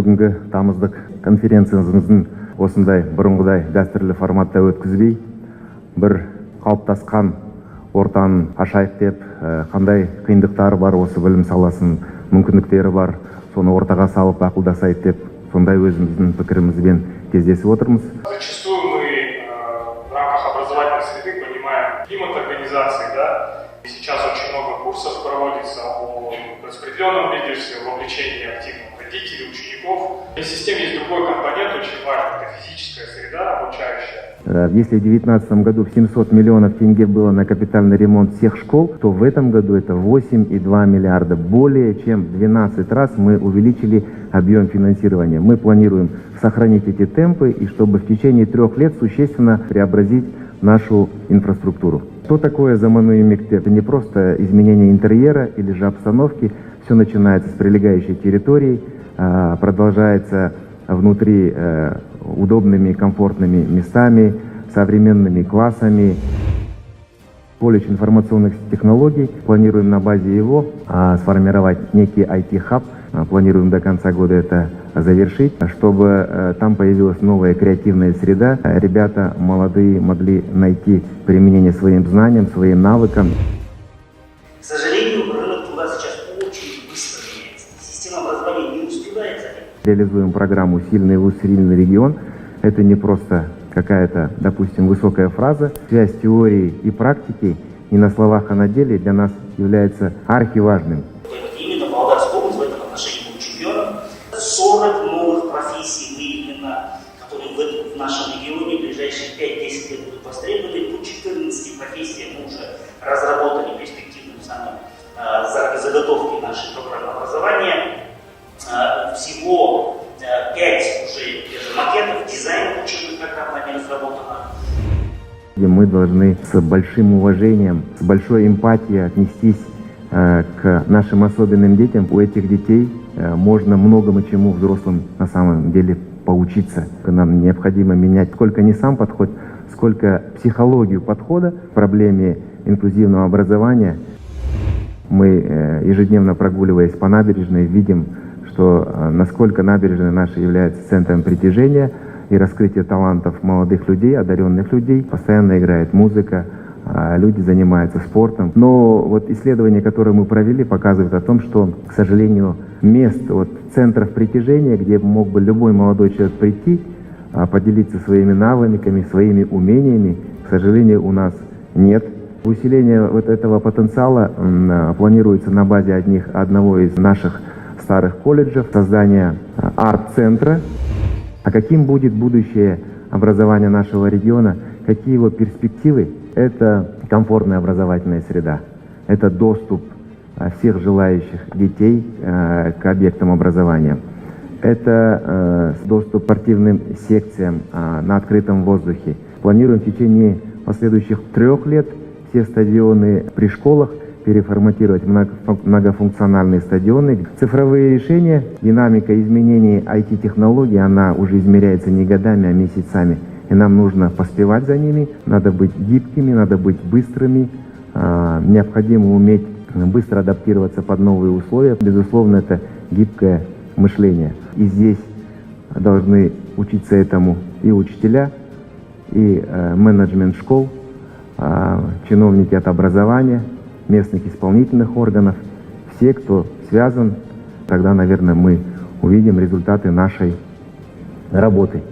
Бүгінгі тамыздық конференциямыздың осындай бұрынғыдай дәстүрлі форматта өткізбей, бір қалыптасқан ортаны ашайық деп, қандай қиындықтары бар, осы білім саласының мүмкіндіктері бар, соны ортаға салып ақылдасайық деп, сондай өзіміздің пікірімізбен кездесіп отырмыз. Зачастую мы в рамках образовательной среды понимаем климат организации, да? Сейчас очень много курсов проводится о распределенном лидерстве, вовлечении активных родителей, учеников. Вместе с тем есть другой компонент, очень важный, это физическая среда обучающая. Если в 2019 году 700 миллионов тенге было на капитальный ремонт всех школ, то в этом году это 8,2 миллиарда. Более чем в 12 раз мы увеличили объем финансирования. Мы планируем сохранить эти темпы и чтобы в течение 3 лет существенно преобразить нашу инфраструктуру. Что такое замануи мектеп? Это не просто изменение интерьера или же обстановки. Все начинается с прилегающей территории, продолжается внутри удобными, комфортными местами, современными классами. Колледж информационных технологий. Планируем на базе его сформировать некий IT-хаб. Планируем до конца года это завершить, чтобы там появилась новая креативная среда. Ребята молодые могли найти применение своим знаниям, своим навыкам. К сожалению, рынок труда сейчас очень быстро меняется. Система образования не успевает за ним. Реализуем программу «Сильный вуз, сильный регион». Это не просто какая-то, допустим, высокая фраза. Связь теории и практики не на словах, а на деле для нас является архиважным. Именно Володарская область в этом отношении будет чемпионом. 40 новых профессий выявлено, которые в нашем регионе в ближайшие 5-10 лет будут востребованы. По 14 профессиям мы уже разработали перспективную заготовки нашей программы образования. Всего 5 уже макетов, дизайн учебных программ нами разработано. Мы должны с большим уважением, с большой эмпатией отнестись к нашим особенным детям. У этих детей можно многому чему взрослым на самом деле поучиться. Нам необходимо менять сколько не сам подход, сколько психологию подхода к проблеме инклюзивного образования. Мы ежедневно прогуливаясь по набережной видим, что насколько набережная наша является центром притяжения и раскрытия талантов молодых людей, одаренных людей. Постоянно играет музыка, люди занимаются спортом. Но вот исследования, которые мы провели, показывают о том, что, к сожалению, мест, центров притяжения, где мог бы любой молодой человек прийти, поделиться своими навыками, своими умениями, к сожалению, у нас нет. Усиление этого потенциала планируется на базе одного из наших старых колледжев, создание арт-центра. А каким будет будущее образования нашего региона, какие его перспективы? Это комфортная образовательная среда, это доступ всех желающих детей к объектам образования, это доступ к спортивным секциям на открытом воздухе. Планируем в течение последующих 3 лет все стадионы при школах переформатировать в многофункциональные стадионы. Цифровые решения, динамика изменений IT-технологий, она уже измеряется не годами, а месяцами. И нам нужно поспевать за ними, надо быть гибкими, надо быть быстрыми, необходимо уметь быстро адаптироваться под новые условия. Безусловно, это гибкое мышление. И здесь должны учиться этому и учителя, и менеджмент школ, чиновники от образования, местных исполнительных органов, все, кто связан, тогда, наверное, мы увидим результаты нашей работы.